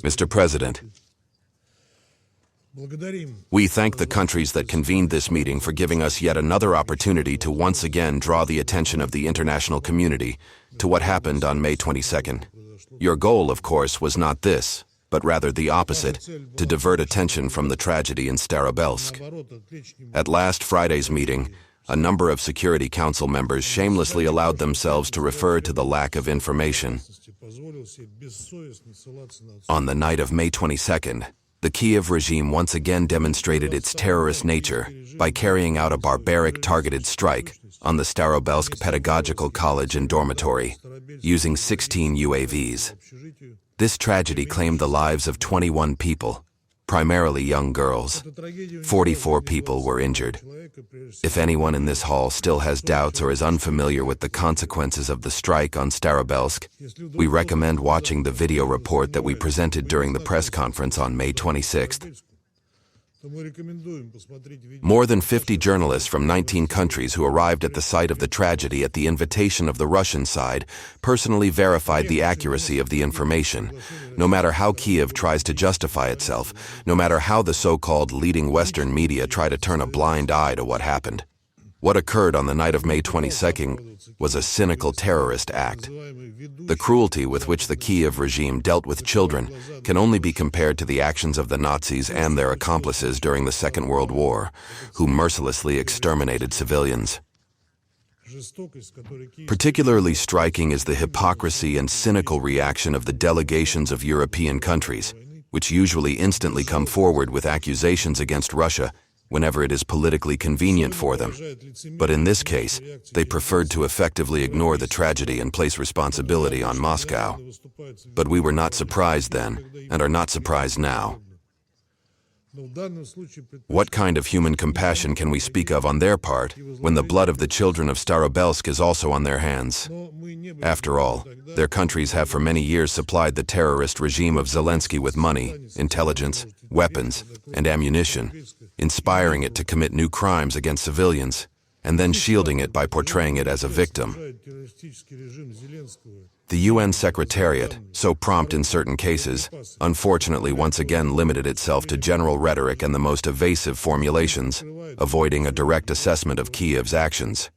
Mr. President, we thank the countries that convened this meeting for giving us yet another opportunity to once again draw the attention of the international community to what happened on May 22nd. Your goal, of course, was not this, but rather the opposite, to divert attention from the tragedy in Starobilsk. At last Friday's meeting, a number of Security Council members shamelessly allowed themselves to refer to the lack of information. On the night of May 22nd, the Kyiv regime once again demonstrated its terrorist nature by carrying out a barbaric targeted strike on the Starobilsk Pedagogical College and dormitory, using 16 UAVs. This tragedy claimed the lives of 21 people, primarily young girls. 44 people were injured. If anyone in this hall still has doubts or is unfamiliar with the consequences of the strike on Starobilsk, we recommend watching the video report that we presented during the press conference on May 26th. More than 50 journalists from 19 countries who arrived at the site of the tragedy at the invitation of the Russian side personally verified the accuracy of the information. No matter how Kyiv tries to justify itself, no matter how the so-called leading Western media try to turn a blind eye to what happened. What occurred on the night of May 22nd was a cynical terrorist act. The cruelty with which the Kyiv regime dealt with children can only be compared to the actions of the Nazis and their accomplices during the Second World War, who mercilessly exterminated civilians. Particularly striking is the hypocrisy and cynical reaction of the delegations of European countries, which usually instantly come forward with accusations against Russia whenever it is politically convenient for them. But in this case, they preferred to effectively ignore the tragedy and place responsibility on Moscow. But we were not surprised then, and are not surprised now. What kind of human compassion can we speak of on their part when the blood of the children of Starobilsk is also on their hands? After all, their countries have for many years supplied the terrorist regime of Zelensky with money, intelligence, weapons, and ammunition, inspiring it to commit new crimes against civilians, and then shielding it by portraying it as a victim. The UN Secretariat, so prompt in certain cases, unfortunately once again limited itself to general rhetoric and the most evasive formulations, avoiding a direct assessment of Kyiv's actions.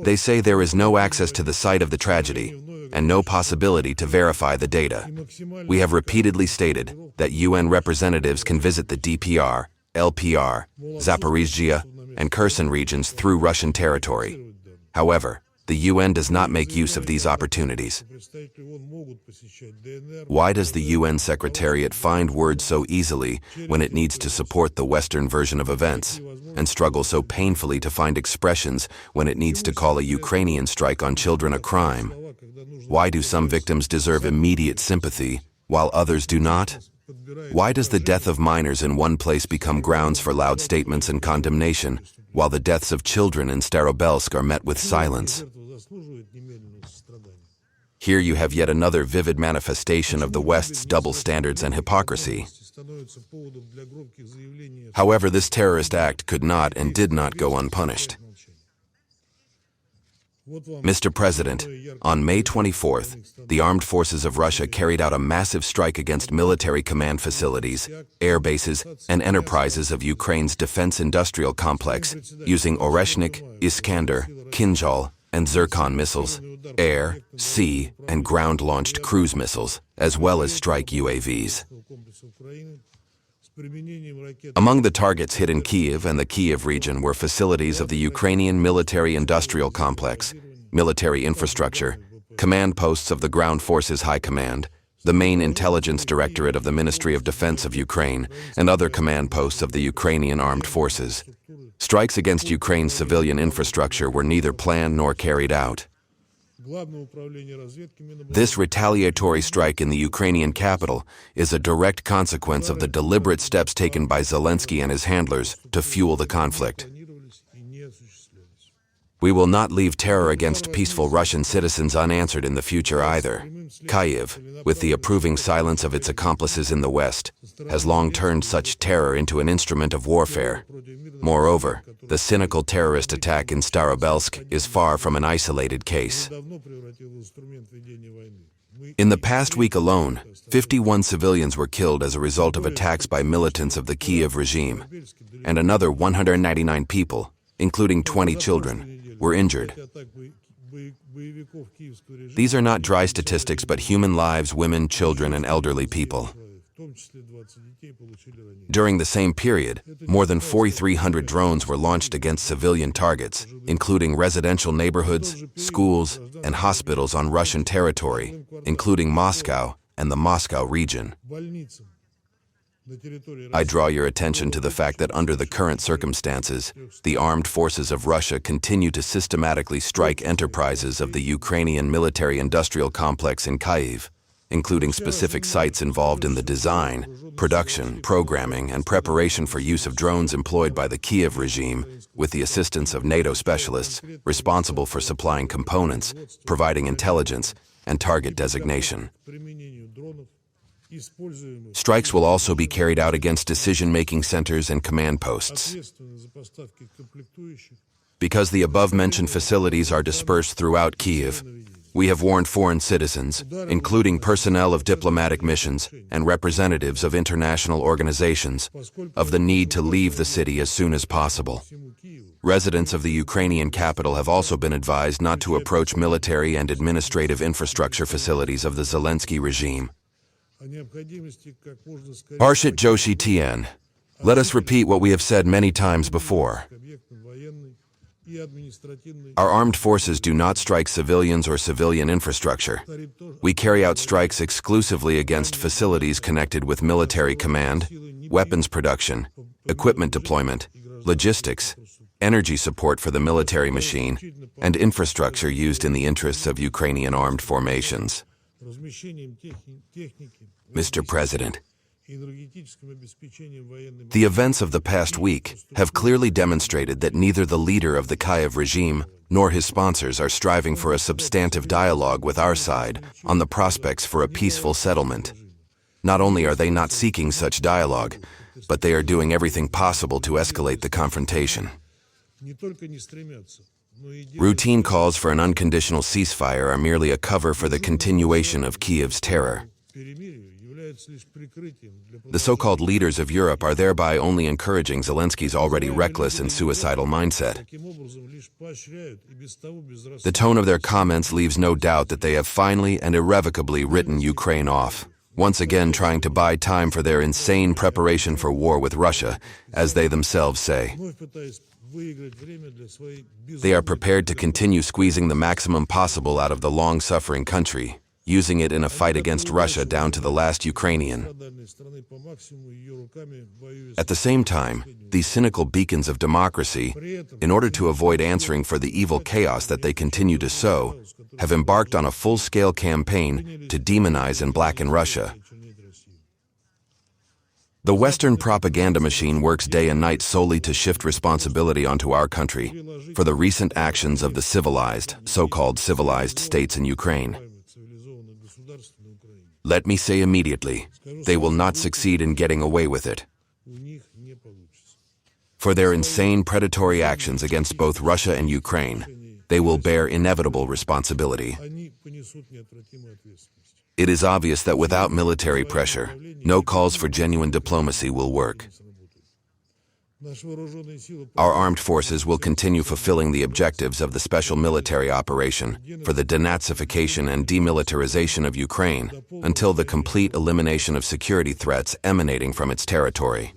They say there is no access to the site of the tragedy and no possibility to verify the data. We have repeatedly stated that UN representatives can visit the DPR, LPR, Zaporizhzhia, and Kherson regions through Russian territory. However, the UN does not make use of these opportunities. Why does the UN Secretariat find words so easily when it needs to support the Western version of events, and struggle so painfully to find expressions when it needs to call a Ukrainian strike on children a crime? Why do some victims deserve immediate sympathy, while others do not? Why does the death of minors in one place become grounds for loud statements and condemnation, while the deaths of children in Starobilsk are met with silence? Here you have yet another vivid manifestation of the West's double standards and hypocrisy. However, this terrorist act could not and did not go unpunished. Mr. President, on May 24th, the armed forces of Russia carried out a massive strike against military command facilities, air bases, and enterprises of Ukraine's defense industrial complex using Oreshnik, Iskander, Kinjal, and Zircon missiles, air, sea, and ground-launched cruise missiles, as well as strike UAVs. Among the targets hit in Kyiv and the Kyiv region were facilities of the Ukrainian military-industrial complex, military infrastructure, command posts of the Ground Forces High Command, the main intelligence directorate of the Ministry of Defense of Ukraine, and other command posts of the Ukrainian armed forces. Strikes against Ukraine's civilian infrastructure were neither planned nor carried out. This retaliatory strike in the Ukrainian capital is a direct consequence of the deliberate steps taken by Zelensky and his handlers to fuel the conflict. We will not leave terror against peaceful Russian citizens unanswered in the future either. Kyiv, with the approving silence of its accomplices in the West, has long turned such terror into an instrument of warfare. Moreover, the cynical terrorist attack in Starobilsk is far from an isolated case. In the past week alone, 51 civilians were killed as a result of attacks by militants of the Kyiv regime, and another 199 people, including 20 children, were injured. These are not dry statistics, but human lives, women, children, and elderly people. During the same period, more than 4,300 drones were launched against civilian targets, including residential neighborhoods, schools, and hospitals on Russian territory, including Moscow and the Moscow region. I draw your attention to the fact that under the current circumstances, the armed forces of Russia continue to systematically strike enterprises of the Ukrainian military-industrial complex in Kyiv, including specific sites involved in the design, production, programming, and preparation for use of drones employed by the Kyiv regime, with the assistance of NATO specialists responsible for supplying components, providing intelligence, and target designation. Strikes will also be carried out against decision-making centers and command posts. Because the above-mentioned facilities are dispersed throughout Kyiv, we have warned foreign citizens, including personnel of diplomatic missions and representatives of international organizations, of the need to leave the city as soon as possible. Residents of the Ukrainian capital have also been advised not to approach military and administrative infrastructure facilities of the Zelensky regime. Arshit Joshi Tien. Let us repeat what we have said many times before. Our armed forces do not strike civilians or civilian infrastructure. We carry out strikes exclusively against facilities connected with military command, weapons production, equipment deployment, logistics, energy support for the military machine, and infrastructure used in the interests of Ukrainian armed formations. Mr. President, the events of the past week have clearly demonstrated that neither the leader of the Kyiv regime nor his sponsors are striving for a substantive dialogue with our side on the prospects for a peaceful settlement. Not only are they not seeking such dialogue, but they are doing everything possible to escalate the confrontation. Routine calls for an unconditional ceasefire are merely a cover for the continuation of Kyiv's terror. The so-called leaders of Europe are thereby only encouraging Zelensky's already reckless and suicidal mindset. The tone of their comments leaves no doubt that they have finally and irrevocably written Ukraine off, once again trying to buy time for their insane preparation for war with Russia, as they themselves say. They are prepared to continue squeezing the maximum possible out of the long-suffering country, using it in a fight against Russia down to the last Ukrainian. At the same time, these cynical beacons of democracy, in order to avoid answering for the evil chaos that they continue to sow, have embarked on a full-scale campaign to demonize and blacken Russia. The Western propaganda machine works day and night solely to shift responsibility onto our country for the recent actions of the civilized, so-called civilized states in Ukraine. Let me say immediately, they will not succeed in getting away with it. For their insane predatory actions against both Russia and Ukraine, they will bear inevitable responsibility. It is obvious that without military pressure, no calls for genuine diplomacy will work. Our armed forces will continue fulfilling the objectives of the special military operation for the denazification and demilitarization of Ukraine until the complete elimination of security threats emanating from its territory.